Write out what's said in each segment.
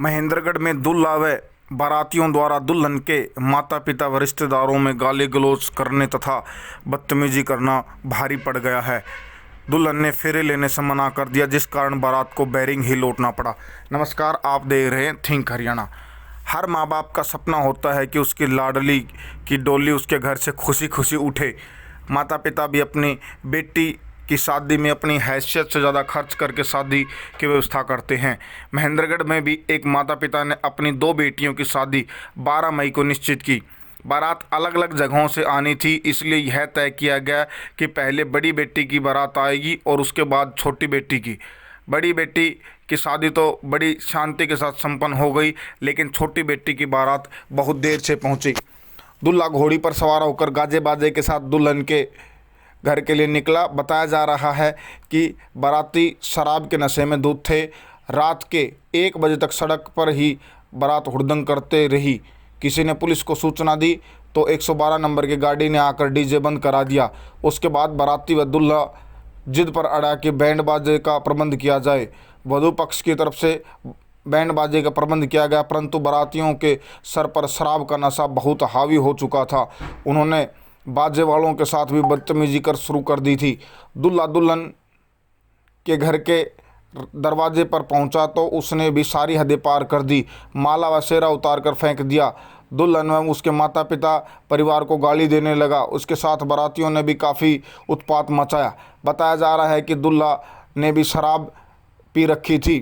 महेंद्रगढ़ में दूल्हा व बारातियों द्वारा दुल्हन के माता पिता व रिश्तेदारों में गाली गलौज करने तथा बदतमीजी करना भारी पड़ गया है। दुल्हन ने फेरे लेने से मना कर दिया, जिस कारण बारात को बैरिंग ही लौटना पड़ा। नमस्कार, आप देख रहे हैं थिंक हरियाणा। हर माँ बाप का सपना होता है कि उसकी लाडली की डोली उसके घर से खुशी खुशी उठे। माता पिता भी अपनी बेटी की शादी में अपनी हैसियत से ज़्यादा खर्च करके शादी की व्यवस्था करते हैं। महेंद्रगढ़ में भी एक माता पिता ने अपनी 2 बेटियों की शादी 12 मई को निश्चित की। बारात अलग अलग जगहों से आनी थी, इसलिए यह तय किया गया कि पहले बड़ी बेटी की बारात आएगी और उसके बाद छोटी बेटी की। बड़ी बेटी की शादी तो बड़ी शांति के साथ संपन्न हो गई, लेकिन छोटी बेटी की बारात बहुत देर से पहुंची। दूल्हा घोड़ी पर सवार होकर गाजे बाजे के साथ दुल्हन के घर के लिए निकला। बताया जा रहा है कि बाराती शराब के नशे में धुत थे। रात के 1 बजे तक सड़क पर ही बारात हुड़दंग करते रही। किसी ने पुलिस को सूचना दी तो 112 नंबर की गाड़ी ने आकर डीजे बंद करा दिया। उसके बाद बाराती व दूल्हा जिद पर अड़ा कि बैंड बाजे का प्रबंध किया जाए। वधू पक्ष की तरफ से बैंड बाजे का प्रबंध किया गया, परंतु बारातियों के सर पर शराब का नशा बहुत हावी हो चुका था। उन्होंने बाजे वालों के साथ भी बदतमीजी कर शुरू कर दी थी। दूल्हा दुल्हन के घर के दरवाजे पर पहुंचा तो उसने भी सारी हदें पार कर दी। माला व सेहरा उतार कर फेंक दिया। दुल्हन व उसके माता पिता परिवार को गाली देने लगा। उसके साथ बारातियों ने भी काफ़ी उत्पात मचाया। बताया जा रहा है कि दूल्हा ने भी शराब पी रखी थी।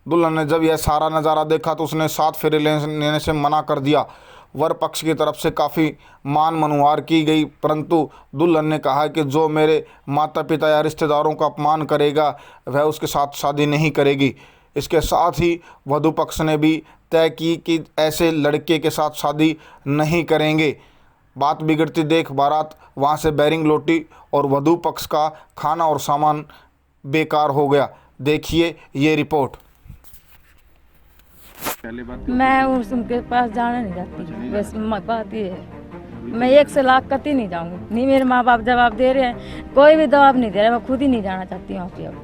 दुल्हन ने जब यह सारा नज़ारा देखा तो उसने 7 फेरे लेने से मना कर दिया। वर पक्ष की तरफ से काफ़ी मान मनुहार की गई, परंतु दुल्हन ने कहा कि जो मेरे माता पिता या रिश्तेदारों का अपमान करेगा वह उसके साथ शादी नहीं करेगी। इसके साथ ही वधू पक्ष ने भी तय की कि ऐसे लड़के के साथ शादी नहीं करेंगे। बात बिगड़ती देख बारात वहां से बैरिंग लौटी और वधू पक्ष का खाना और सामान बेकार हो गया। देखिए ये रिपोर्ट। मैं उनके पास जाना नहीं चाहती, बस बात ये है। मैं 1 से लाख कती नहीं जाऊंगी। नहीं, मेरे माँ बाप जवाब दे रहे हैं, कोई भी जवाब नहीं दे रहा। मैं खुद ही नहीं जाना चाहती वहाँ पे। अब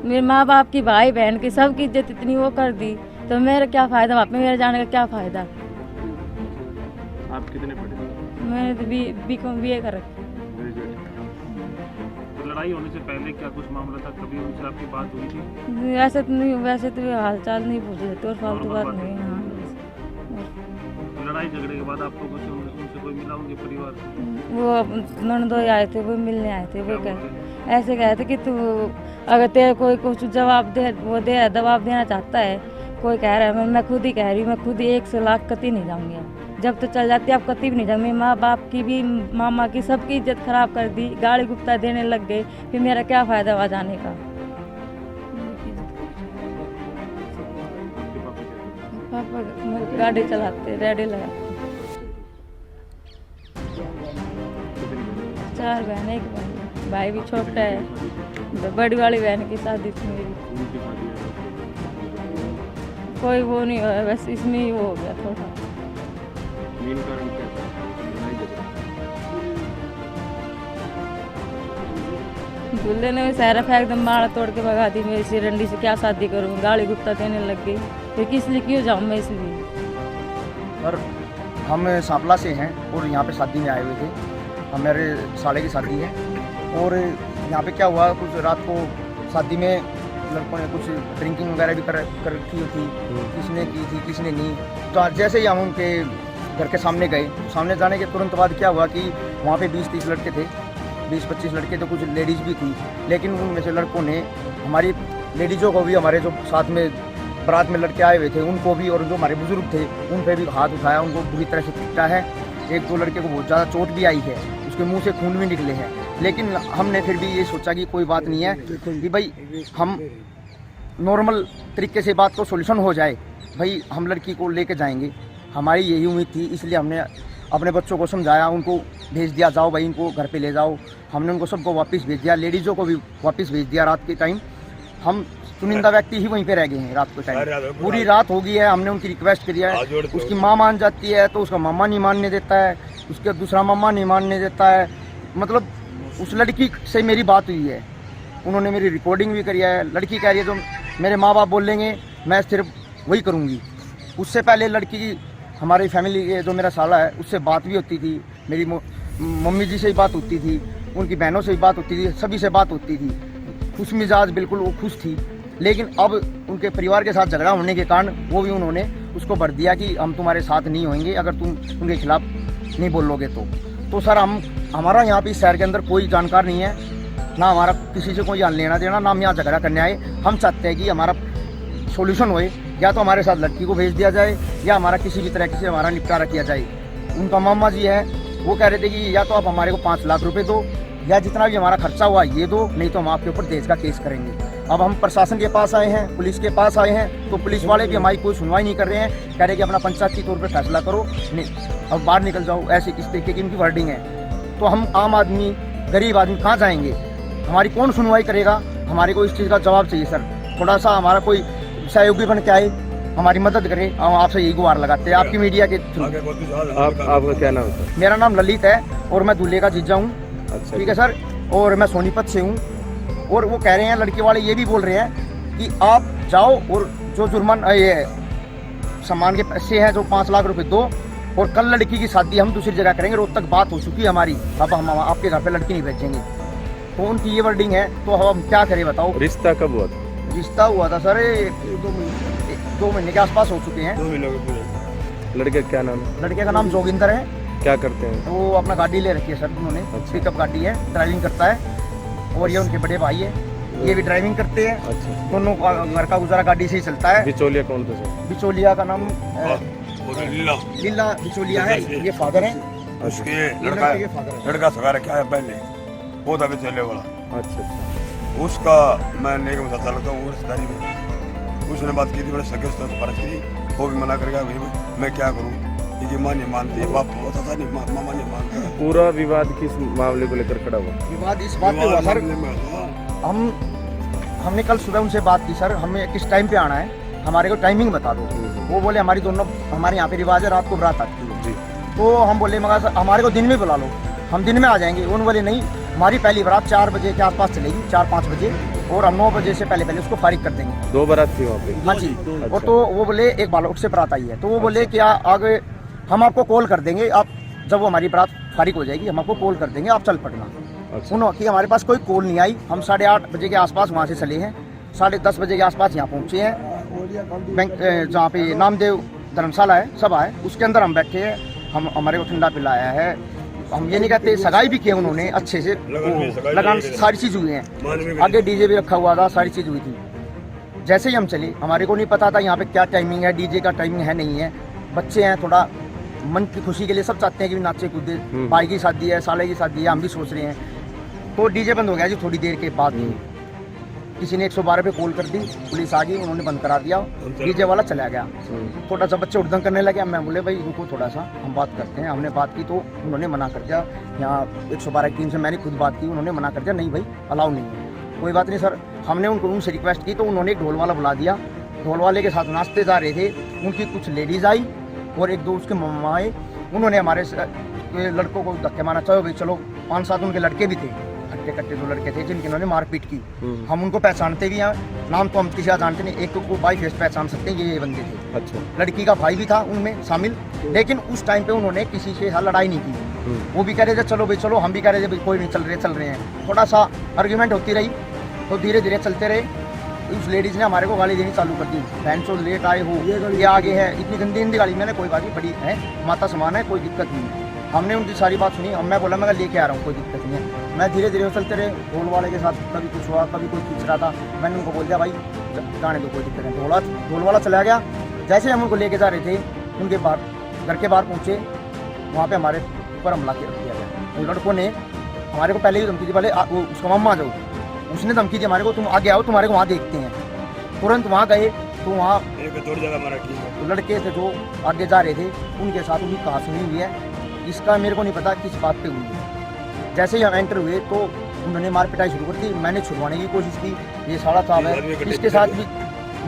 मेरे माँ बाप की, भाई बहन की, सबकी इज्जत इतनी वो कर दी, तो मेरा क्या फ़ायदा वहाँ पे? मेरे जाने का क्या फ़ायदा? आप कितने पढ़े? मैंने तो बीकॉम BA कर रखी। लड़ाई होने से पहले क्या कुछ मामला था? कभी उनसे आपकी बात हुई थी? वैसे तो नहीं, वैसे तो हाल चाल नहीं पूछे जाते और फालतू बात नहीं। हाँ, लड़ाई झगड़े के बाद आपको कुछ उनसे कोई मिला, उनके परिवार से? वो ननदोई आए थे, वो मिलने आए थे। वो ऐसे कहे थे कि तू अगर तेरे कोई कुछ जवाब दे, वो दे जवाब देना चाहता है, कोई कह रहा है, मैं खुद ही कह रही हूँ, मैं खुद ही 1 से लाख कती नहीं जाऊँगी। जब तो चल जाती, अब कती भी नहीं जाऊँगी। माँ बाप की भी, मामा की, सबकी इज्जत खराब कर दी, गाली गुप्ता देने लग गए, फिर मेरा क्या फ़ायदा वहाँ जाने का? पापा गाड़ी चलाते, रेडी लगाते। 4 बहन, 1 भाई। भाई भी छोटा है। बड़ी वाली बहन की शादी थी मेरी। कोई वो नहीं हुआ, बस इसमें ही वो हो गया थोड़ा। मेन कारण क्या था? दूल्हे ने भी सारा फेंक दम, माड़ा तोड़ के भगा दी। मेरी सिरंडी से क्या शादी करूँ? गाली गुप्ता देने लग गई। फिर किस लिए क्यों जाऊँ मैं? इसलिए सर, हम सांपला से हैं और यहाँ पे शादी में आए हुए थे। हमारे साले की शादी है और यहाँ पे क्या हुआ, कुछ रात को शादी में लड़कों ने कुछ ड्रिंकिंग वगैरह भी कर रखी थी। किसने की थी, किसने नहीं। तो जैसे ही हम उनके घर के सामने गए, सामने जाने के तुरंत बाद क्या हुआ कि वहाँ पे 20-30 लड़के थे, 20-25 लड़के, तो कुछ लेडीज़ भी थी। लेकिन उनमें से लड़कों ने हमारी लेडीज़ों को भी, हमारे जो साथ में बारात में लड़के आए हुए थे उनको भी, और जो हमारे बुजुर्ग थे उन पर भी हाथ उठाया, उनको बुरी तरह से पीटा है। 1-2 लड़के को बहुत ज़्यादा चोट भी आई है, उसके मुंह से खून भी निकले हैं। लेकिन हमने फिर भी ये सोचा कि कोई बात नहीं है, कि भाई हम नॉर्मल तरीके से बात को सोल्यूशन हो जाए। भाई हम लड़की को लेके जाएंगे, हमारी यही उम्मीद थी। इसलिए हमने अपने बच्चों को समझाया, उनको भेज दिया, जाओ भाई इनको घर पे ले जाओ। हमने उनको सबको वापस भेज दिया, लेडीज़ों को भी वापस भेज दिया। रात के टाइम हम चुनिंदा व्यक्ति ही वहीं पे रह गए हैं। रात के टाइम पूरी रात हो गई है, हमने उनकी रिक्वेस्ट करी है। उसकी माँ मान जाती है तो उसका मामा नहीं मानने देता है, उसका दूसरा मामा नहीं मानने देता है। मतलब उस लड़की से मेरी बात हुई है, उन्होंने मेरी रिकॉर्डिंग भी करी है। लड़की कह रही है जो मेरे माँ बाप बोल लेंगे मैं सिर्फ वही करूँगी। उससे पहले लड़की की हमारी फैमिली के जो मेरा साला है उससे बात भी होती थी, मेरी मम्मी जी से ही बात होती थी, उनकी बहनों से ही बात होती थी, सभी से बात होती थी। खुश मिजाज बिल्कुल वो खुश थी। लेकिन अब उनके परिवार के साथ झगड़ा होने के कारण वो भी उन्होंने उसको भर दिया कि हम तुम्हारे साथ नहीं होंगे अगर तुम उनके खिलाफ नहीं बोलोगे तो सर हमारा यहाँ पे इस शहर के अंदर कोई जानकार नहीं है, ना हमारा किसी से कोई लेना देना, ना हम यहाँ झगड़ा करने आए। हम चाहते हैं कि हमारा सोल्यूशन होए, या तो हमारे साथ लड़की को भेज दिया जाए या हमारा किसी भी तरह से हमारा निपटारा किया जाए। उनका मामा जी है वो कह रहे थे कि या तो आप हमारे को 5 लाख रुपए दो या जितना भी हमारा खर्चा हुआ ये दो, नहीं तो हम आपके ऊपर दहेज का केस करेंगे। अब हम प्रशासन के पास आए हैं, पुलिस के पास आए हैं, तो पुलिस वाले भी हमारी कोई सुनवाई नहीं कर रहे हैं, कह रहे कि अपना पंचायती तौर पर फैसला करो, नहीं अब बाहर निकल जाओ, ऐसे इस तरीके की उनकी वर्डिंग है। तो हम आम आदमी गरीब आदमी कहाँ जाएंगे, हमारी कौन सुनवाई करेगा? हमारे को इस चीज़ का जवाब चाहिए सर। थोड़ा सा हमारा कोई सहयोगी बन के आए, हमारी मदद करे, हम आपसे यही गुहार लगाते हैं आपकी मीडिया के थ्रू। आपका क्या नाम है? मेरा नाम ललित है और मैं दूल्हे का जीजा हूँ। अच्छा, ठीक है सर, और मैं सोनीपत से हूँ। और वो कह रहे हैं, लड़के वाले ये भी बोल रहे हैं कि आप जाओ और जो जुर्माना ये सामान के पैसे हैं जो 5 लाख रुपए दो, और कल लड़की की शादी हम दूसरी जगह करेंगे। रोज तक बात हो चुकी है हमारी, अब हम आपके घर पे लड़की नहीं भेजेंगे। तो उनकी ये वर्डिंग है, तो हम क्या करें बताओ? रिश्ता कब हुआ था? रिश्ता हुआ था सर 2 महीने के आसपास हो चुके हैं। 2 महीने के। लड़के का क्या नाम है? लड़के का नाम जोगिंदर है। क्या करते हैं? वो अपना गाड़ी ले रखी है सर उन्होंने, अच्छा। पिकअप गाड़ी है, ड्राइविंग करता है। और ये उनके बड़े भाई है, ये भी ड्राइविंग करते हैं। अच्छा, दोनों का घर का गुजारा गाड़ी से ही चलता है। बिचौलिया कौन था सर? बिचौलिया का नाम लीला बिचौलिया है, ये फादर है। उसके ये लड़का लड़के के फादर है। लड़का सगा रखा है पहले, वो था चले वाला। अच्छा अच्छा। उसका मैं नहीं बताता लगता हूँ रिश्तेदारी में उसने बात की थी, मैंने सगे से फर्ज की, वो भी मना कर गया भाई मैं क्या करूँ, क्योंकि माँ नहीं मानती है, बाप होता था नहीं, मामा नहीं मानता। पूरा विवाद किस मामले को लेकर खड़ा हुआ? विवाद इस बात पे हुआ सर, हमने कल सुबह उनसे बात की सर, हमें किस टाइम पे आना है, हमारे को टाइमिंग बता दो। वो बोले हमारी दोनों, हमारे यहाँ पे रिवाज है रात को बारात आती है। तो हम बोले मगर सर हमारे को दिन में बुला लो, हम दिन में आ जाएंगे। उन्होंने बोले नहीं, हमारी पहली बारात 4 बजे के आसपास चलेगी, 4-5 बजे, और हम 9 बजे से पहले उसको फारिग कर देंगे। 2 बारात थी वहाँ पे? हाँ जी। और तो वो बोले एक बालोट से बारात आई है, तो वो बोले कि आगे हम आपको कॉल कर देंगे, आप जब वो हमारी बारात फारिग हो जाएगी हम आपको कॉल कर देंगे, आप चल पड़ना। अच्छा। उन्होंने कि हमारे पास कोई कॉल नहीं आई। हम 8:30 बजे के आसपास वहाँ से चले हैं, 10:30 बजे के आसपास यहाँ पहुँचे हैं। बैंक जहाँ पे नामदेव धर्मशाला है, सभा है, उसके अंदर हम बैठे हैं। हम हमारे को ठंडा पिलाया है, हम ये नहीं कहते, सगाई भी किया उन्होंने अच्छे से, लगान सारी चीज़ हुई है, आगे डीजे भी रखा हुआ था, सारी चीज़ हुई थी। जैसे ही हम चले, हमारे को नहीं पता था यहाँ पे क्या टाइमिंग है, डीजे का टाइमिंग है नहीं है। बच्चे हैं, थोड़ा मन की खुशी के लिए सब चाहते हैं कि नाचे कूदे, भाई की शादी है, साले की शादी है, हम भी सोच रहे हैं। तो डीजे बंद हो गया जी थोड़ी देर के बाद ही। किसी ने 112 पे कॉल कर दी, पुलिस आ गई, उन्होंने बंद करा दिया, डीजे वाला चला गया। थोड़ा सा बच्चे उड़दंग करने लगे, मैं बोले भाई रुको थोड़ा सा हम बात करते हैं। हमने बात की तो उन्होंने मना कर दिया। यहाँ 112 की टीम से मैंने खुद बात की, उन्होंने मना कर दिया, नहीं भाई अलाउ नहीं है। कोई बात नहीं सर, हमने उनसे रिक्वेस्ट की तो उन्होंने एक ढोल वाला बुला दिया। ढोल वाले के साथ नाचते जा रहे थे, उनकी कुछ लेडीज़ आई और 1-2 उसके मम्मा आए। उन्होंने हमारे लड़कों को धक्के मारा, चलो भाई चलो। 5-7 उनके लड़के भी थे, हट्टे-कट्टे 2 लड़के थे जिनकी उन्होंने मारपीट की। हम उनको पहचानते भी हैं, नाम तो हम किसी का जानते नहीं, एक को बाई फेस पहचान सकते हैं, ये बंदे थे। अच्छा। लड़की का भाई भी था उनमें शामिल, लेकिन उस टाइम पे उन्होंने किसी से लड़ाई नहीं की। वो भी कह रहे थे चलो भाई चलो, हम भी कह रहे थे भाई कोई नहीं, चल रहे हैं। थोड़ा सा आर्ग्यूमेंट होती रही, तो धीरे धीरे चलते रहे। उस लेडीज़ ने हमारे को गाली देनी चालू कर दी, बहन चो लेट आए हो, ये आगे है, इतनी गंदी हिंदी गाली। मैंने कोई बात नहीं, बड़ी है माता समान है, कोई दिक्कत नहीं है। हमने उनकी सारी बात सुनी। मैं बोला मैं लेके आ रहा हूँ, कोई दिक्कत नहीं है। मैं धीरे धीरे चलते रहे, ढोल वाले के साथ कभी कुछ हुआ, कभी कोई खींच रहा था। मैंने उनको बोल दिया भाई जाने दो, कोई दिक्कत नहीं। ढोल वाला चला गया। जैसे हम उनको लेके जा रहे थे, उनके बाहर घर के बाहर पहुँचे, वहाँ पे हमारे ऊपर हमला किया गया। उन लड़कों ने हमारे को पहले ही धमकी दी, पहले उसका मम्मा आ जाओ, उसने धमकी दी हमारे को, तुम आगे आओ, तुम्हारे को वहाँ देखते हैं। तुरंत वहाँ गए तो वहाँ लड़के थे जो आगे जा रहे थे, उनके साथ उनकी कहा सुनी हुई है। इसका मेरे को नहीं पता किस बात पे हुई है। जैसे ही हम एंटर हुए तो उन्होंने मार पिटाई शुरू कर दी। मैंने छुड़वाने की कोशिश की, ये साला साहब है, इसके साथ भी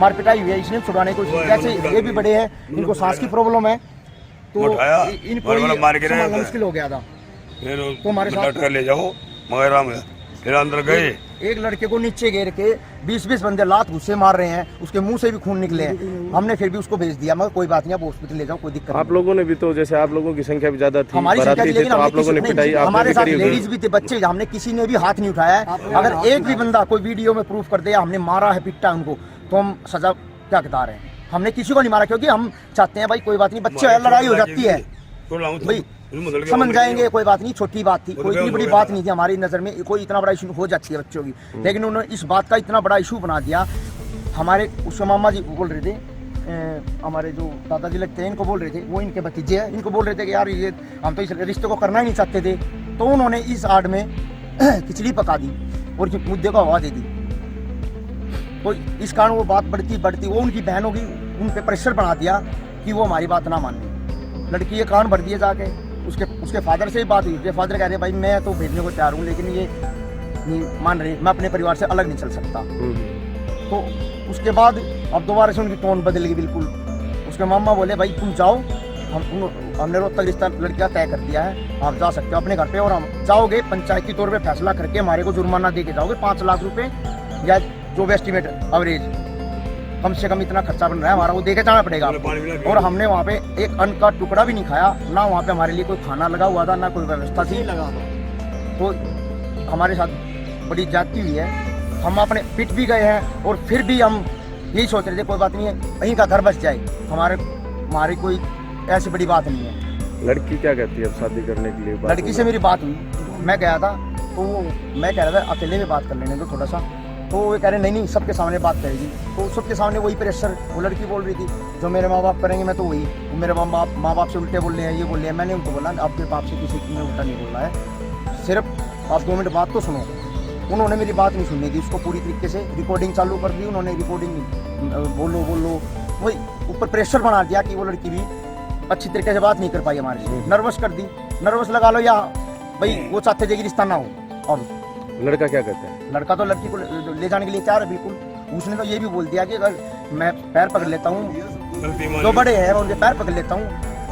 मार पिटाई हुई है, इसने छुड़वाने की कोशिश की। जैसे ये भी बड़े हैं, इनको सांस की प्रॉब्लम है, तो इनको संभालना मुश्किल हो गया था। तो हमारे साथ ले जाओ मगर फिर अंदर गए। एक लड़के को नीचे गिर के 20-20 बंदे लात घुस्से मार रहे हैं, उसके मुंह से भी खून निकले हैं। हमने फिर भी उसको भेज दिया, मगर कोई बात नहीं, आप हॉस्पिटल ले जाओ, कोई दिक्कत आप लोगों ने भी तो, जैसे आप लोगों की संख्या भी ज्यादा थी, हमारी संख्या बाराती थी, थे, लेकिन तो आप लोगों ने पिटाई हमारे साथ आपने भी लेडीज भी थे, बच्चे, हमने किसी ने भी हाथ नहीं उठाया है। अगर एक भी बंदा कोई वीडियो में प्रूफ कर दे हमने मारा है, पिटा उनको, तो हम सजा क्या बता रहे हैं। हमने किसी को नहीं मारा, क्योंकि हम चाहते हैं भाई कोई बात नहीं, बच्चे लड़ाई हो जाती है भाई समझ जाएंगे, कोई बात नहीं, छोटी बात थी, कोई इतनी बड़ी बात नहीं थी हमारी नज़र में, कोई इतना बड़ा इशू हो जाती है बच्चों की, लेकिन उन्होंने इस बात का इतना बड़ा इशू बना दिया। हमारे उसके मामा जी बोल रहे थे, हमारे जो दादाजी लगते हैं इनको बोल रहे थे, वो इनके भतीजे हैं, इनको बोल रहे थे कि यार ये हम तो इस रिश्ते को करना ही नहीं चाहते थे, तो उन्होंने इस आड़ में खिचड़ी पका दी और मुद्दे को हवा दे दी। तो इस कारण वो बात बढ़ती वो उनकी बहनों की उन पर प्रेशर बना दिया कि वो हमारी बात ना माने। लड़की ये कान भर दिए जाके, उसके फादर से ही बात हुई, उसके फादर कह रहे भाई मैं तो भेजने को तैयार हूँ, लेकिन ये नहीं मान रहे, मैं अपने परिवार से अलग नहीं चल सकता। तो उसके बाद अब दोबारा से उनकी टोन बदल गई बिल्कुल। उसके मामा बोले भाई तुम जाओ, हमने रोज तक रिश्ता लड़की का तय कर दिया है, आप जा सकते हो अपने घर पे, और हम जाओगे पंचायती तौर पे फैसला करके हमारे को जुर्माना दे के जाओगे 5 लाख रुपए, या जो भी एस्टिमेट एवरेज कम से कम इतना खर्चा बन रहा है हमारा, वो दे के जाना पड़ेगा। और हमने वहाँ पे एक अन्न का टुकड़ा भी नहीं खाया, ना वहाँ पे हमारे लिए कोई खाना लगा हुआ था, ना कोई व्यवस्था थी। तो हमारे साथ बड़ी ज्यादती हुई है, हम अपने पिट भी गए हैं, और फिर भी हम यही सोच रहे थे कोई बात नहीं है, कहीं का घर बच जाए, हमारी कोई ऐसी बड़ी बात नहीं है। लड़की क्या कहती है अब शादी करने के लिए? लड़की से मेरी बात हुई, मैं गया था, तो मैं कह रहा था अकेले में बात कर लेने दो थोड़ा सा, तो वो कह रहे नहीं सबके सामने बात करेगी। तो सबके सामने वही प्रेशर वो लड़की बोल रही थी, जो मेरे माँ बाप करेंगे मैं तो वही, मेरे माँ बाप से उल्टे बोल रहे हैं, ये बोल रहे हैं। मैंने उनको बोला आपके बाप से किसी ने उल्टा नहीं बोलना है, सिर्फ आप 2 मिनट बात तो सुनो। उन्होंने मेरी बात नहीं सुनने दी, उसको पूरी तरीके से रिकॉर्डिंग चालू कर दी उन्होंने, रिकॉर्डिंग बोलो वही ऊपर प्रेशर बना दिया कि वो लड़की भी अच्छी तरीके से बात नहीं कर पाई हमारे से, नर्वस कर दी। नर्वस लगा लो, या भाई वो चाहते थे कि रिश्ता ना हो। और लड़का क्या कहता है? लड़का तो लड़की को ले जाने के लिए तैयार है बिल्कुल। उसने तो ये भी बोल दिया कि अगर मैं पैर पकड़ लेता हूँ, जो बड़े हैं उनके पैर पकड़ लेता हूँ,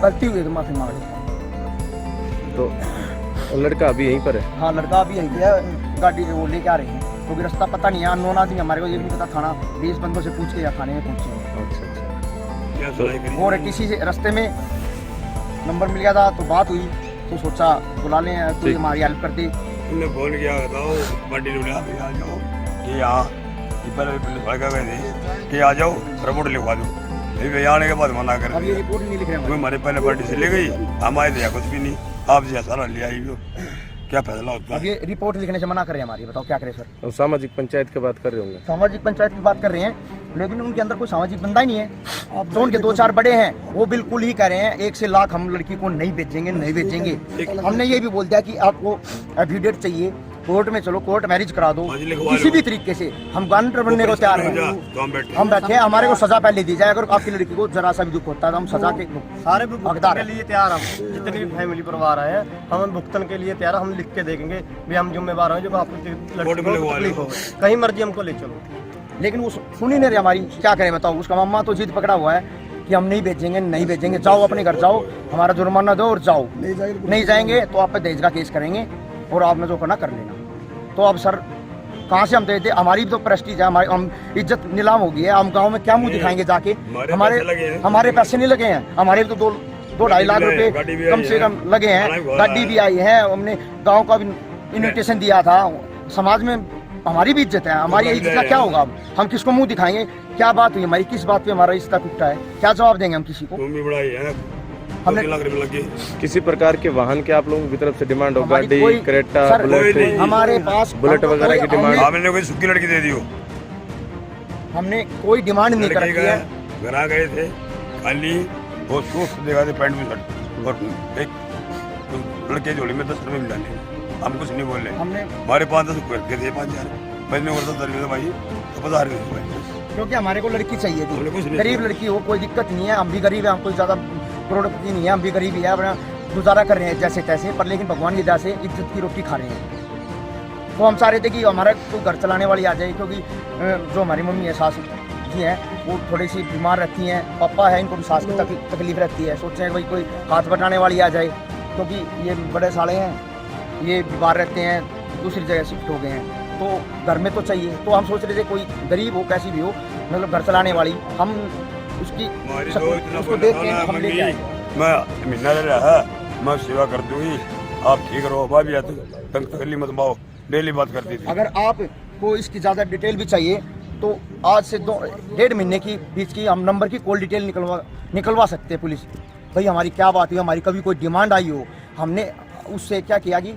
गलती हुई तो माफी मांग लेता हूँ। तो लड़का अभी यहीं पर है? हाँ लड़का अभी यहीं है, गाड़ी वो लेके आ रहे हैं, क्योंकि रास्ता पता नहीं है, अननोन आदमी, हमारे को ये भी नहीं पता, थाना 20 बंदों से पूछ के या थाने में पहुंचे। और किसी से रास्ते में नंबर मिल गया था, तो बात हुई, तो सोचा बुला लें, कोई हमारी हेल्प कर दे। उन्होंने फोन किया, बताओ बड्डी ने बोला आ जाओ, कि यहाँ पहले भागा गए थे कि आ जाओ रिपोर्ट लिखवा दो। फिर आने के बाद मना कर अब ये रिपोर्ट नहीं लिख रहे हैं, हमारे पहले बड्डी से ले गई, हम आए थे कुछ भी नहीं, आप जी सारा ले आई हो, क्या फैसला होता है? अब ये रिपोर्ट लिखने से मना कर रहे हैं हमारी, बताओ क्या करें सर? और सामाजिक पंचायत की बात कर रहे होंगे? सामाजिक पंचायत की बात कर रहे हैं, लेकिन उनके अंदर कोई सामाजिक बंदा ही नहीं है। जो उनके 2-4 बड़े हैं वो बिल्कुल ही कह रहे हैं 1 से लाख हम लड़की को नहीं भेजेंगे। हमने ये भी बोल दिया कि आपको एफिडेविट चाहिए, कोर्ट में चलो, कोर्ट मैरिज करा दो, किसी भी तरीके से हम गारंटर बनने को तैयार हैं। हम बैठे हैं, हमारे को सजा पहले दी जाए, अगर आपकी लड़की को जरा सा भी दुख होता है तो हम सजा के सारे भुगतान के लिए तैयार हम, जितने भी फैमिली परिवार आए हैं हम भुगतान के लिए तैयार, हम लिख के देखेंगे भी हम जिम्मेवार हैं, जो आपको लड़की को तकलीफ हो, कहीं मर्जी हमको ले चलो। लेकिन वो सुन ही नहीं रहे हमारी, क्या करें बताओ। उसका मामा तो जिद पकड़ा हुआ है कि हम नहीं भेजेंगे, जाओ अपने घर जाओ, हमारा जुर्माना दो और जाओ, नहीं जाएंगे तो आप पे दहेज का केस करेंगे और आपने जो करना कर लेना। तो अब सर कहाँ से हम दे दे, हमारी भी तो प्रेस्टीज है, हमारी हम इज्जत नीलाम हो गई है, हम गांव में क्या मुंह दिखाएंगे जाके? हमारे पैसे नहीं लगे हैं, हमारे भी तो 2-2.5 लाख रुपए कम से कम लगे हैं, गाड़ी भी आई है, हमने गांव का भी इन्विटेशन दिया था, समाज में हमारी भी इज्जत है, हमारी इज्जत का क्या होगा? अब हम किसको मुंह दिखाएंगे? क्या बात हुई हमारी, किस बात पे हमारा रिश्ता टूटा है, क्या जवाब देंगे हम किसी को? हमने किसी प्रकार के वाहन के आप लोगों की तरफ से डिमांड हो? गाड़ी, क्रेटा, बुलेट, हमारे पास बुलेट वगैरह की डिमांड? आपने कोई सुखी लड़की दे दी हो? हमने कोई डिमांड नहीं कर रखी है। घर आ गए थे खाली वो सूट दिखा दे, पैंट में शर्ट, और एक लड़के झोली में 10 रुपये मिलाने, हम कुछ नहीं बोले। हमने हमारे 5-10 करके थे, 5,000 बजने को 10 रुपये भाई, तो 50 रुपये भाई, क्योंकि हमारे को लड़की चाहिए थी, गरीब लड़की हो, कोई दिक्कत नहीं है, हम भी गरीब है, हम कोई ज्यादा करोड़पति नहीं है, हम भी गरीब ही है, अपना गुजारा कर रहे हैं जैसे तैसे, पर लेकिन भगवान की दया से इज्जत की रोटी खा रहे हैं। तो हम चाह रहे थे कि हमारा कोई घर चलाने वाली आ जाए, क्योंकि जो हमारी मम्मी है, सास जी हैं, वो थोड़ी सी बीमार रहती हैं, पापा है, इनको भी सांस की तकलीफ रहती है, सोचते हैं भाई कोई हाथ बटाने वाली आ जाए, क्योंकि ये बड़े साले हैं, ये बीमार रहते हैं, दूसरी जगह शिफ्ट हो गए हैं, तो घर में तो चाहिए। तो हम सोच रहे थे कोई गरीब हो, कैसी भी हो, मतलब घर चलाने वाली, हम उसकी उसको देख के हम लेके आए। मैं महीना ले रहा है, मैं सेवा कर दूंगी, आप ठीक रहो। भाभी या तो तकली मत पाओ, डेली बात करती थी। अगर आपको इसकी ज़्यादा डिटेल भी चाहिए तो आज से 1.5 महीने की बीच की हम नंबर की कॉल डिटेल निकलवा सकते हैं पुलिस। भाई हमारी क्या बात हुई, हमारी कभी कोई डिमांड आई हो, हमने उससे क्या किया कि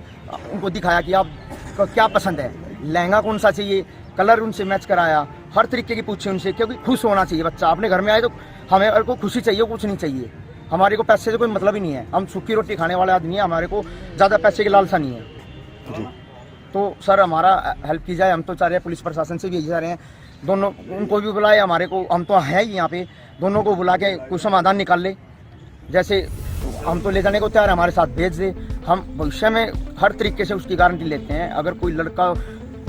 उनको दिखाया कि आपको क्या पसंद है, लहंगा कौन सा चाहिए, कलर उनसे मैच कराया, हर तरीके की पूछे उनसे, क्योंकि खुश होना चाहिए बच्चा। अपने घर में आए तो हमें को खुशी चाहिए, कुछ नहीं चाहिए। हमारे को पैसे से कोई मतलब ही नहीं है, हम सूखी रोटी खाने वाले आदमी हैं, हमारे को ज़्यादा पैसे की लालसा नहीं है। तो सर हमारा हेल्प की जाए, हम तो चाह रहे हैं, पुलिस प्रशासन से भी यही चाह रहे हैं, दोनों उनको भी बुलाए, हमारे को, हम तो हैं ही यहाँ पे, दोनों को बुला के कुछ समाधान निकाल ले। जैसे हम तो ले जाने को तैयार है, हमारे साथ भेज दे, हम भविष्य में हर तरीके से उसकी गारंटी लेते हैं। अगर कोई लड़का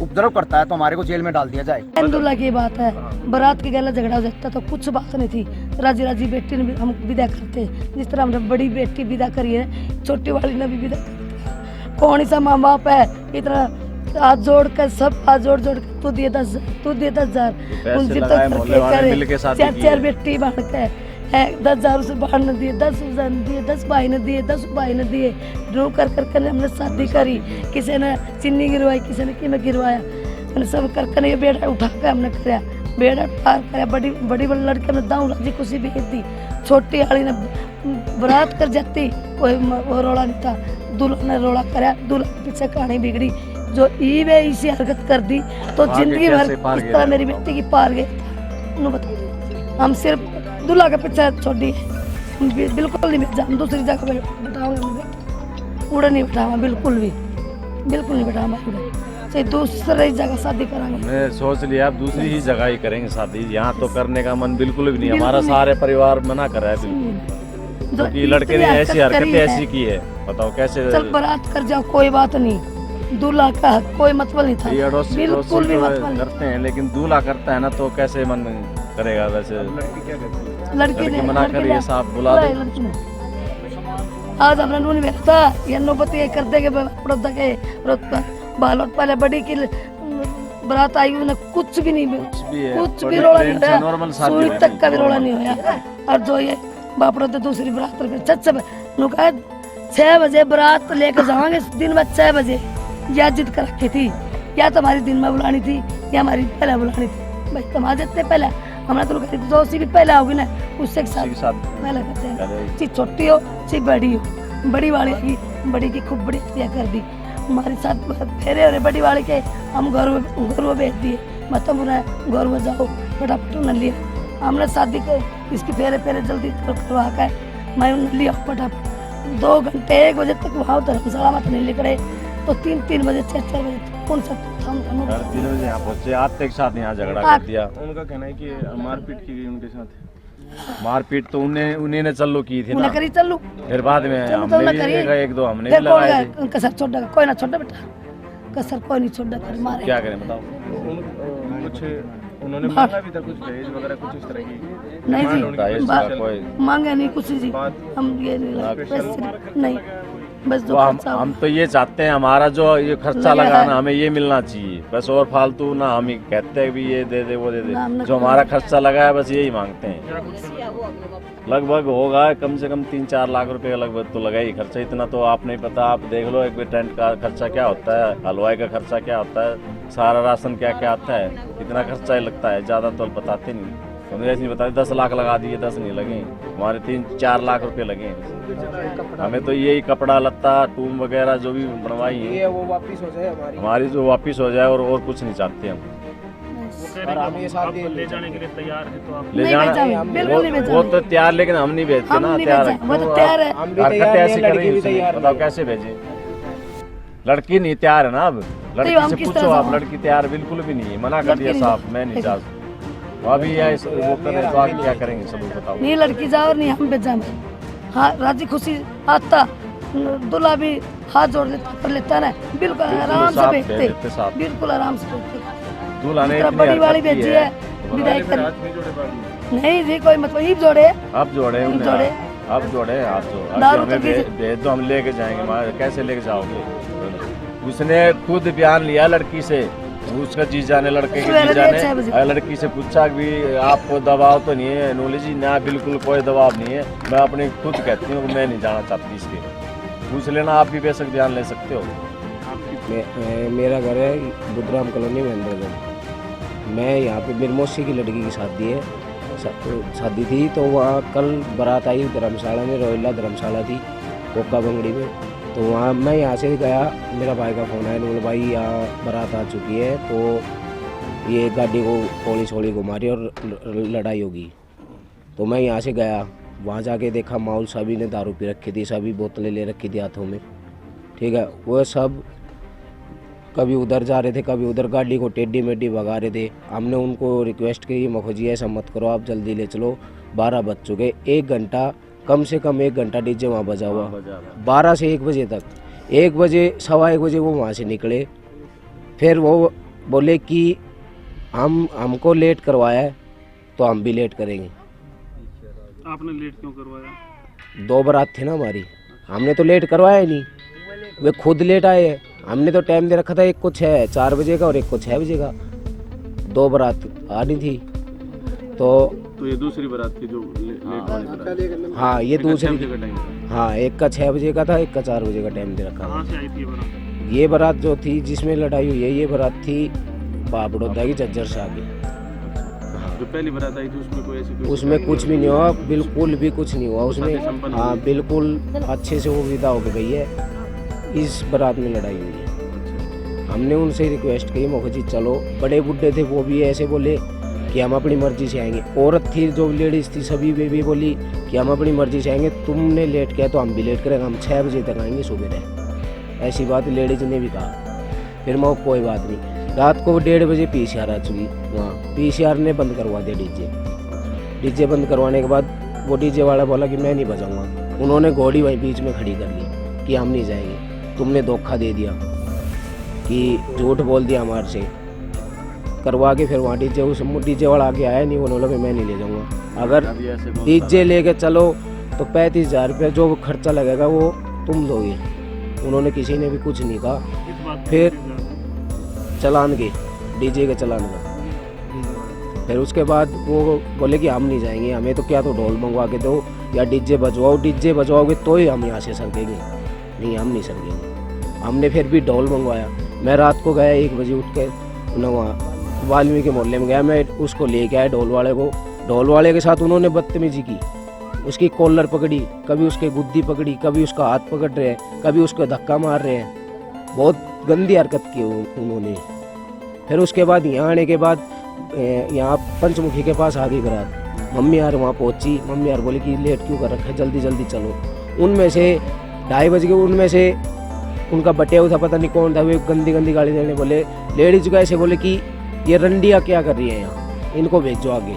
उपद्रव करता है तो हमारे को जेल में डाल दिया जाए। अब्दुल्ला की बात है, बारात के गला झगड़ा हो जाता तो कुछ बात नहीं थी, राजी राजी बेटी ने भी हम विदा करते, जिस तरह हमने बड़ी बेटी विदा करी है, छोटी वाली ने भी विदा करती। कौन सा माँ बाप है इतना हाथ जोड़ कर, सब हाथ जोड़ जोड़ कर, तू दिए 10,000 उनसे तो करे, 4 बेटी बन के 10,000 उसे बाहर न दिए, 10,000 दिए, 10 भाई ने दिए, 10 भाई ने दिए, ड्रो कर हमने शादी करी। किसी ने चीनी गिरवाई, किसी ने किमें गिरवाया, मैंने सब कर ये बेड़ा उठा के हमने कराया, बेड़ा पार कराया। बड़ी लड़की हमने दाऊ राजी खुशी भी दी, छोटी वाली ने बरात कर जाती, वो रोड़ा नहीं था, दूल्हा ने रोड़ा कराया, दूल्हा के पीछे कहानी बिगड़ी, जो वे इसी हरकत कर दी तो जिंदगी भर इस तरह मेरी बेटी की पार गई। उन्होंने बता, हम सिर्फ दूल्हा के पीछे छोड़ी, बिल्कुल नहीं भेजा, हम दूसरी जगह पे बैठाऊंगे, उड़े नहीं बैठाऊंगा, बिल्कुल नहीं बैठाऊंगा, दूसरी जगह शादी करांगे। मैं सोच लिया अब दूसरी ही जगह ही करेंगे शादी, यहाँ तो करने का मन बिल्कुल भी नहीं, हमारा सारे परिवार मना कर रहा है बिल्कुल, क्योंकि लड़के ने ऐसी हरकतें ऐसी की है, बताओ कैसे। चल बारात कर जाओ, कोई बात नहीं, दूल्हा का कोई मतलब नहीं था, बिल्कुल भी मतलब करते हैं, लेकिन दूल्हा करता है ना तो कैसे मन करेगा। वैसे लड़की मना करिए, साहब बुला दे। आज हमने नून में था ये नौबती कर देंगे बालोट पहले बड़ी की बारात आई, उन्हें कुछ भी नहीं, कुछ भी रोड़ा नहीं हुआ, सुई तक का भी रोड़ा नहीं हुआ। और जो ये बापड़ो तो दूसरी बारात पे 6 बजे बारात लेकर जाओगे, दिन में 6 बजे या जिद कर रखी थी, या तुम्हारी दिन में बुलानी थी या हमारी पहले बुलानी थी। भाई तुम आ जाते पहले, हमारा तो दोस्ती भी पहले होगी ना, उससे साथ पहले करते हैं, चाहे छोटी हो चाहे बड़ी हो। बड़ी वाली की बड़ी की खूब बड़ी हत्या कर दी, हमारे साथ फेरे हो रहे बड़ी वाले के, हम घर में भेज दिए, मतलब उन्हें घर में जाओ फटाफट उन्हें लिया। हमने शादी कर इसकी फेरे जल्दी करवा कर मैं उन्हें लिया फटाफट, 2 घंटे 1 बजे तक वहाँ धर्मशाला में नहीं निकले, तो 3 बजे 4 बजे कौन सा 3 बजे यहाँ पहुँचे, आते के साथ यहाँ झगड़ा कर दिया। उनका कहना है कि मारपीट की गई उनके साथ, मारपीट तो उन्हीं ने चालू की थी ना, करी चालू, फिर बाद में हमने भी 1-2 हमने भी लगाए थे। कसर छोड़ा, कोई ना छोड़ा बेटा, कसर कोई नहीं छोड़ा, फिर मारे। क्या करें बताओ, कुछ उन्होंने मांगा भी था, कुछ दहेज वगैरह कुछ इस तरह की नहीं जी, मांगे नहीं कुछ जी, हम ये नहीं, बस हम तो ये चाहते हैं हमारा जो ये खर्चा लगा ना हमें ये मिलना चाहिए, बस और फालतू ना हम कहते हैं भी ये दे दे वो दे दे, जो हमारा खर्चा लगा है बस यही मांगते हैं। लगभग होगा कम से कम 3-4 लाख रुपए का लगभग तो लगा ही खर्चा, इतना तो आप नहीं पता, आप देख लो एक टेंट का खर्चा क्या होता है, हलवाई का खर्चा क्या होता है, सारा राशन क्या क्या आता है, इतना खर्चा ही लगता है, ज़्यादा तो बताते नहीं, उन्हें ऐसे नहीं बताते 10 लाख लगा दिए, 10 नहीं लगे, हमारे 3-4 लाख रुपए लगे। हमें तो यही कपड़ा लत्ता टूम वगैरह जो भी बनवाई है वो वापस हो जाए, हमारी जो वापस हो जाए, और कुछ नहीं चाहते हम। ले जाने के लिए तैयार है तो आप ले जाना वो तो तैयार, लेकिन हम नहीं भेजते ना, तैयार है ऐसी करेंगे, बताओ कैसे भेजे। लड़की नहीं तैयार है ना, अब लड़की से पूछो आप, लड़की तैयार बिल्कुल भी नहीं है, मना कर दिया साहब मैं नहीं जा सकता, अभी वो करें तो आगे क्या करेंगे सब बताओ। नहीं लड़की जाओ नहीं हम भेजा, हाँ राजी खुशी आता, दूल्हा भी हाथ जोड़ लेता कर लेता ना, बिल्कुल आराम से भेजते, बिल्कुल आराम से भेजते। दूल्हा ने बड़ी वाली भेजी है विदाई कर, नहीं जी कोई मतलब ही जोड़े, अब जोड़े आप जोड़े, आप जो भेज दो हम लेके जाएंगे, कैसे लेके जाओगे, उसने खुद बयान लिया लड़की से, उसका जीजा ने, लड़के के जीजा ने लड़की से पूछा कि आपको दबाव तो नहीं है नॉलेज? ना, बिल्कुल कोई दबाव नहीं है, मैं अपने खुद कहती हूँ कि मैं नहीं जाना चाहती इसके। पूछ लेना, आप भी बेशक बयान ले सकते हो। मेरा घर है बुद्धराम कॉलोनी में अंदर। मैं यहाँ पे मेरी मौसी की लड़की की शादी है, शादी थी, तो वहाँ कल बारात आई धर्मशाला में, रोहिला धर्मशाला थी कोका बंगड़ी में। तो वहाँ मैं यहाँ से गया, मेरा भाई का फ़ोन आया, बोले भाई यहाँ बारात आ चुकी है, तो ये गाड़ी को गोली छोड़ी को मारी और लड़ाई होगी। तो मैं यहाँ से गया, वहाँ जाके देखा माहौल, सभी ने दारू पी रखी थी, सभी बोतलें ले रखी थी हाथों में, ठीक है। वो सब कभी उधर जा रहे थे, कभी उधर, गाड़ी को टेढ़ी मेढ़ी भगा रहे थे। हमने उनको रिक्वेस्ट की, मखो जी ऐसा मत करो, आप जल्दी ले चलो, 12 बज चुके, 1 घंटा, कम से कम 1 घंटा डीजे वहाँ बजा हुआ, 12 से 1 बजे तक। 1 बजे, 1:15 बजे वो वहाँ से निकले। फिर वो बोले कि हमको लेट करवाया है तो हम भी लेट करेंगे। आपने लेट क्यों करवाया? 2 बारात थी ना हमारी, हमने तो लेट करवाया ही नहीं, वे खुद लेट आए हैं। हमने तो टाइम दे रखा था, एक को 4 बजे का और एक को 6 बजे का, 2 बारात आनी थी। तो ये दूसरी बारात थी जो लेट वाली बारात? हाँ, ये दूसरी, टाइम? हाँ, एक का 6 बजे का था, एक का 4 बजे का टाइम दे रखा। कहाँ से आई थी बारात? ये बारात जो थी जिसमें लड़ाई हुई है, ये बारात थी बाबड़ौदा की झज्जर शाह की। जो पहली बारात आई थी उसमें कोई ऐसी उसमें कुछ भी नहीं हुआ, बिल्कुल भी कुछ नहीं हुआ उसमें। हाँ, बिल्कुल अच्छे से वो विदा होकर गई है। इस बारात में लड़ाई हुई है। हमने उनसे रिक्वेस्ट की, मखो जी चलो, बड़े बुड्ढे थे, वो भी ऐसे बोले कि हम अपनी मर्जी से आएंगे। औरत थी, जो लेडीज़ थी, सभी भी बोली कि हम अपनी मर्जी से आएंगे, तुमने लेट किया तो हम भी लेट करेंगे, हम 6 बजे तक आएंगे सुबह। ऐसी बात लेडीज़ ने भी कहा। फिर मैं कोई बात नहीं, रात को 1:30 बजे PCR आ चुकी वहाँ, PCR ने बंद करवा दिया डीजे बंद करवाने के बाद वो डीजे वाला बोला कि मैं नहीं बजाऊँगा। उन्होंने घोड़ी वहीं बीच में खड़ी कर ली कि हम नहीं जाएंगे, तुमने धोखा दे दिया, कि झूठ बोल दिया हमारे से, करवा के फिर वहाँ डीजे वाला आगे आया नहीं, उन्होंने बोला मैं नहीं ले जाऊँगा, अगर डीजे लेके चलो तो 35,000 रुपये जो खर्चा लगेगा वो तुम दोगे। उन्होंने किसी ने भी कुछ नहीं कहा। फिर चलान के, डीजे के चलान का, फिर उसके बाद वो बोले कि हम नहीं जाएंगे, हमें तो क्या तो ढोल मंगवा के दो या डीजे बजवाओगे तो ही हम यहाँ से सरकेंगे, नहीं हम नहीं सरकेंगे। हमने फिर भी ढोल मंगवाया। मैं रात को गया 1 बजे उठ के वहाँ वाल्मीकि मोहल्ले में गया, मैं उसको लेके आया ढोल वाले को। ढोल वाले के साथ उन्होंने बदतमीजी की, उसकी कॉलर पकड़ी, कभी उसके गुद्दी पकड़ी, कभी उसका हाथ पकड़ रहे हैं, कभी उसको धक्का मार रहे हैं, बहुत गंदी हरकत की उन्होंने। फिर उसके बाद यहाँ आने के बाद यहाँ पंचमुखी के पास आ गई बारात। मम्मी यार वहाँ पहुँची, मम्मी यार बोली कि लेट क्यों कर रखा है, जल्दी जल्दी चलो। उनमें से 2:30 बज गए, उनमें से उनका बटिया था, पता नहीं कौन था, वे गंदी गाली देने बोले। लेडीज को ऐसे बोले कि ये रंडिया क्या कर रही है यहाँ, इनको भेजो आगे।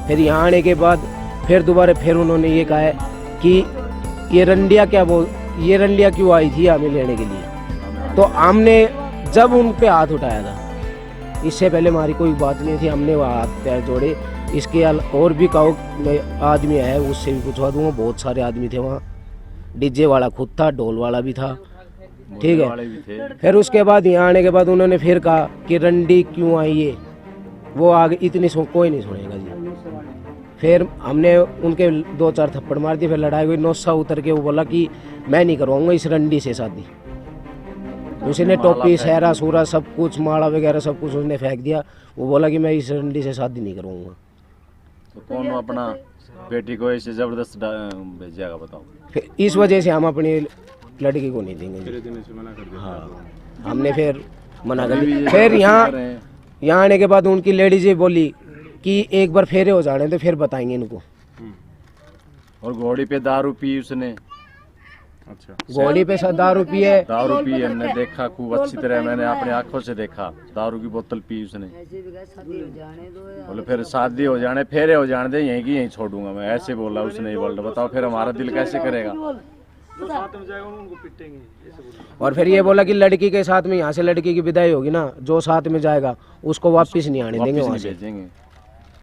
फिर यहाँ आने के बाद फिर दोबारा फिर उन्होंने ये कहा है कि ये रंडिया क्यों आई थी हमें लेने के लिए। तो हमने जब उन पे हाथ उठाया था, इससे पहले हमारी कोई बात नहीं थी, हमने वहाँ हाथ पैर जोड़े। इसके और भी कहो आदमी है, उससे भी पूछवा दूंगा, बहुत सारे आदमी थे वहाँ। डीजे वाला खुद था, ढोल वाला भी था, ठीक है। फिर उसके बाद यहाँ आने के बाद उन्होंने फिर कहा कि रंडी क्यों आई है, वो आगे इतनी कोई नहीं सुनेगा जी। फिर हमने उनके 2-4 थप्पड़ मार दिए, फिर लड़ाई हुई। नौसा उतर के वो बोला कि मैं नहीं करवाऊंगा इस रंडी से शादी। उसने टोपी सहरा सूरा सब कुछ, माला वगैरह सब कुछ उसने फेंक दिया। वो बोला कि मैं इस रंडी से शादी नहीं करवाऊंगा। तो कौन अपना बेटी को ऐसे जबरदस्त भेजेगा बताओ? फिर इस वजह से हम अपनी लड़की को नहीं देंगे। हाँ, हमने फिर मना कर दिया। फिर यहाँ आने के बाद उनकी लेडीज बोली कि एक बार फेरे हो जाने तो फिर बताएंगे इनको। और घोड़ी पे दारू पी उसने। अच्छा, घोड़ी पे दारू पी है, हमने देखा खूब अच्छी तरह, मैंने अपने आंखों से देखा। दारू की बोतल पी उसने। बोले फिर शादी हो जाने, फेरे हो जाने दे, यहीं की यहीं छोड़ूंगा मैं, ऐसे बोला उसने। बोल बताओ फिर हमारा दिल कैसे करेगा? उनको पिटेंगे ऐसे बोला। और फिर ये बोला कि लड़की के साथ में यहाँ से लड़की की विदाई होगी ना, जो साथ में जाएगा उसको वापस नहीं आने देंगे, वहाँ से भेजेंगे।